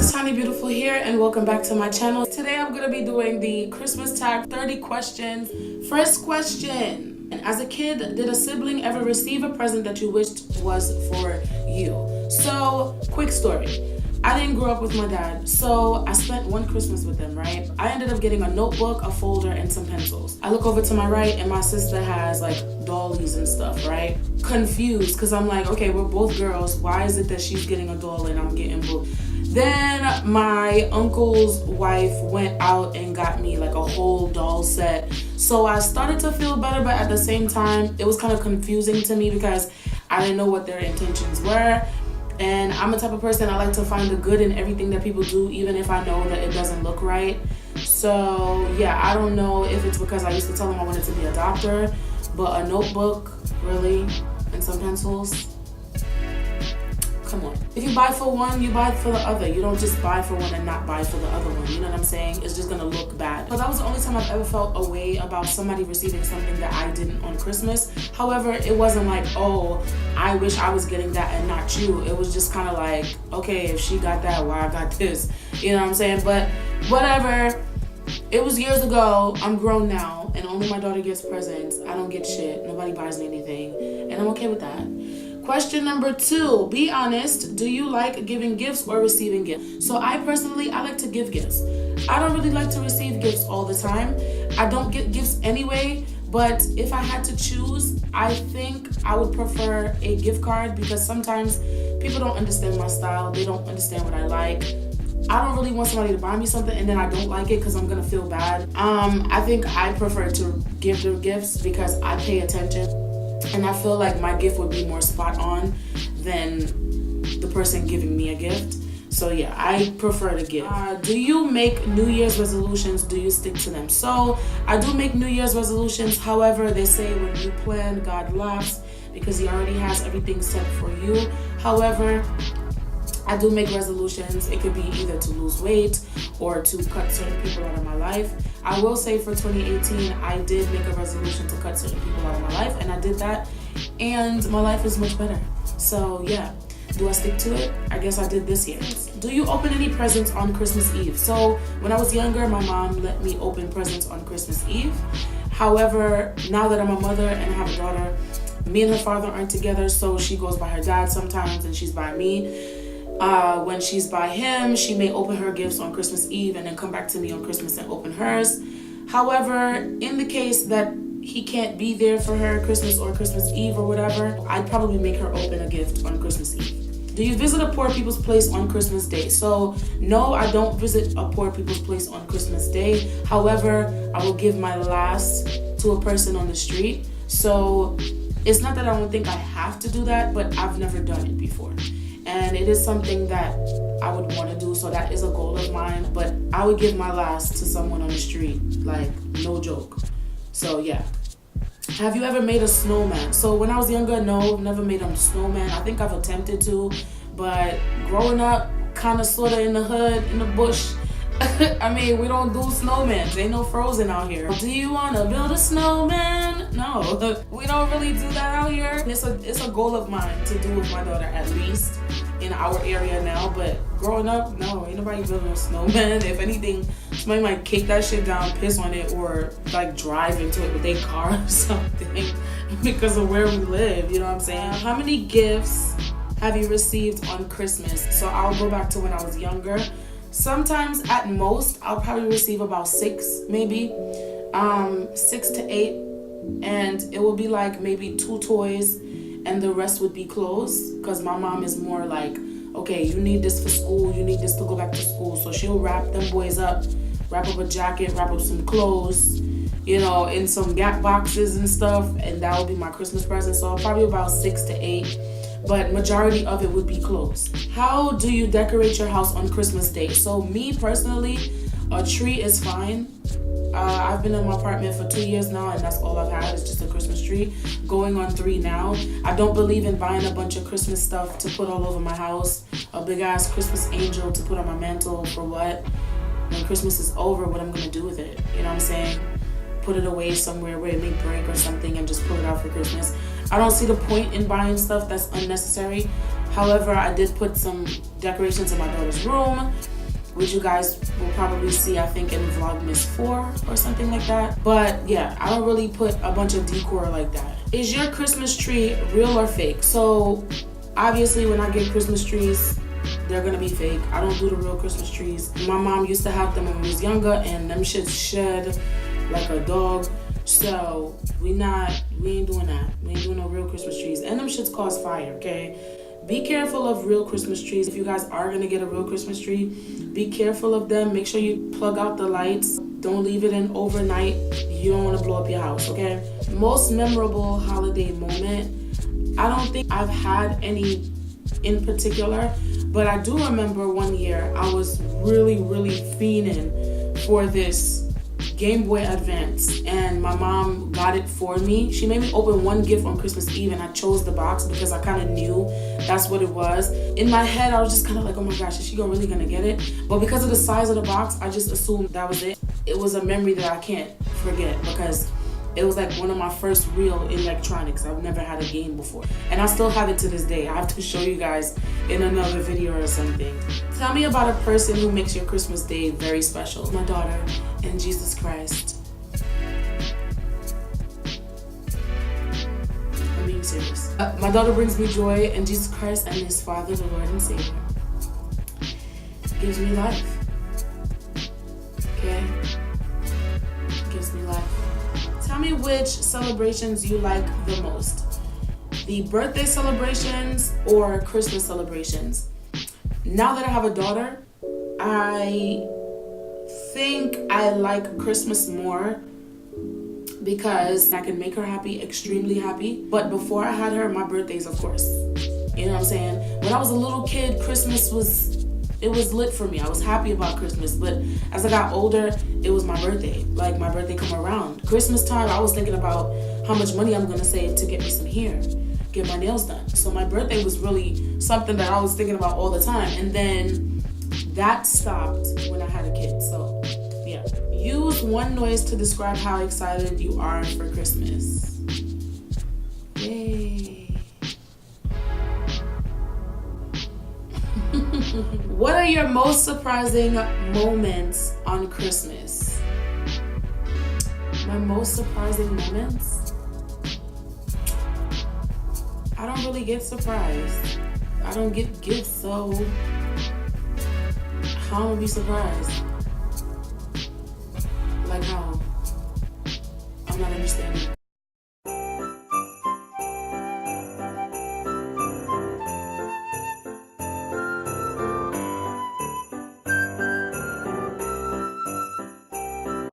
Vlogmas, Tanyabeautiful here, and welcome back to my channel. Today I'm gonna be doing the Christmas tag 30 questions. First question: as a kid, did a sibling ever receive a present that you wished was for you? So, quick story. I didn't grow up with my dad, so I spent one Christmas with him, right? I ended up getting a notebook, a folder, and some pencils. I look over to my right, and my sister has like dollies and stuff, right? Confused, because I'm like, okay, we're both girls. Why is it that she's getting a doll and I'm getting both? Then my uncle's wife went out and got me like a whole doll set. So I started to feel better, but at the same time, it was kind of confusing to me because I didn't know what their intentions were. And I'm the type of person, I like to find the good in everything that people do, even if I know that it doesn't look right. So yeah, I don't know if it's because I used to tell them I wanted to be a doctor, but a notebook, really, and some pencils. Come on. If you buy for one, you buy for the other. You don't just buy for one and not buy for the other one. You know what I'm saying? It's just gonna look bad. But that was the only time I've ever felt a way about somebody receiving something that I didn't on Christmas. However, it wasn't like, oh, I wish I was getting that and not you. It was just kind of like, okay, if she got that, why I got this? You know what I'm saying? But whatever. It was years ago. I'm grown now, and only my daughter gets presents. I don't get shit. Nobody buys me anything, and I'm okay with that. Question number 2, be honest. Do you like giving gifts or receiving gifts? So I personally, I like to give gifts. I don't really like to receive gifts all the time. I don't get gifts anyway, but if I had to choose, I think I would prefer a gift card because sometimes people don't understand my style. They don't understand what I like. I don't really want somebody to buy me something and then I don't like it because I'm gonna feel bad. I think I prefer to give them gifts because I pay attention. And I feel like my gift would be more spot on than the person giving me a gift. So yeah, I prefer to give. Do you make New Year's resolutions? Do you stick to them? So I do make New Year's resolutions. However, they say when you plan, God laughs because he already has everything set for you. However, I do make resolutions. It could be either to lose weight or to cut certain people out of my life. I will say for 2018, I did make a resolution to cut certain people out of my life, and I did that, and my life is much better. So yeah, do I stick to it? I guess I did this year. Do you open any presents on Christmas Eve? So when I was younger, my mom let me open presents on Christmas Eve. However, now that I'm a mother and I have a daughter, me and her father aren't together, so she goes by her dad sometimes and she's by me. When she's by him, she may open her gifts on Christmas Eve and then come back to me on Christmas and open hers. However, in the case that he can't be there for her Christmas or Christmas Eve or whatever, I'd probably make her open a gift on Christmas Eve. Do you visit a poor people's place on Christmas Day? So no, I don't visit a poor people's place on Christmas Day. However, I will give my last to a person on the street. So it's not that I don't think I have to do that, but I've never done it before. And it is something that I would want to do, so that is a goal of mine. But I would give my last to someone on the street, like no joke. So yeah. Have you ever made a snowman? So when I was younger, no, never made a snowman. I think I've attempted to, but growing up, kind of sort of in the hood, in the bush, I mean, we don't do snowmen. Ain't no Frozen out here. Do you want to build a snowman? No, we don't really do that out here. It's a goal of mine to do with my daughter, at least in our area now. But growing up, no, ain't nobody building a snowman. If anything, somebody might kick that shit down, piss on it, or like drive into it with their car or something because of where we live. You know what I'm saying? How many gifts have you received on Christmas? So I'll go back to when I was younger. Sometimes at most, I'll probably receive about 6, maybe 6 to 8. And it will be like maybe 2 toys and the rest would be clothes. Because my mom is more like, okay, you need this for school. You need this to go back to school. So she'll wrap them boys up, wrap up a jacket, wrap up some clothes, you know, in some Gap boxes and stuff. And that will be my Christmas present. So probably about 6 to 8. But majority of it would be clothes. How do you decorate your house on Christmas Day? So me personally, a tree is fine. I've been in my apartment for 2 years now, and that's all I've had is just a Christmas tree. Going on 3 now. I don't believe in buying a bunch of Christmas stuff to put all over my house. A big ass Christmas angel to put on my mantle for what? When Christmas is over, what I'm gonna do with it? You know what I'm saying? Put it away somewhere where it may break or something and just pull it out for Christmas. I don't see the point in buying stuff that's unnecessary. However, I did put some decorations in my daughter's room. which you guys will probably see, I think, in Vlogmas 4 or something like that. But yeah, I don't really put a bunch of decor like that. Is your Christmas tree real or fake? So obviously when I get Christmas trees, they're gonna be fake. I don't do the real Christmas trees. My mom used to have them when we was younger, and them shits shed like a dog. So we ain't doing that. We ain't doing no real Christmas trees. And them shits cost fire, okay? Be careful of real Christmas trees. If you guys are gonna get a real Christmas tree, be careful of them. Make sure you plug out the lights. Don't leave it in overnight. You don't wanna blow up your house, okay? Most memorable holiday moment. I don't think I've had any in particular, but I do remember one year I was really fiending for this Game Boy Advance, and my mom got it for me. She made me open one gift on Christmas Eve, and I chose the box because I kind of knew that's what it was. In my head, I was just kind of like, oh my gosh, is she really gonna get it? But because of the size of the box, I just assumed that was it. It was a memory that I can't forget because it was like one of my first real electronics. I've never had a game before. And I still have it to this day. I have to show you guys in another video or something. Tell me about a person who makes your Christmas day very special. My daughter and Jesus Christ. I'm being serious. My daughter brings me joy, and Jesus Christ and his Father, the Lord and Savior, gives me life. Okay? Gives me life. Tell me which celebrations you like the most. The birthday celebrations or Christmas celebrations. Now that I have a daughter, I think I like Christmas more because I can make her happy, extremely happy. But before I had her, my birthdays, of course. You know what I'm saying? When I was a little kid, Christmas was lit for me. I was happy about Christmas. But as I got older, it was my birthday. Like, my birthday come around. Christmas time, I was thinking about how much money I'm going to save to get me some hair, get my nails done. So my birthday was really something that I was thinking about all the time. And then that stopped when I had a kid. So, yeah. Use one noise to describe how excited you are for Christmas. Yay. What are your most surprising moments on Christmas? My most surprising moments? I don't really get surprised. I don't get gifts, so how am I gonna be surprised? Like how? I'm not understanding.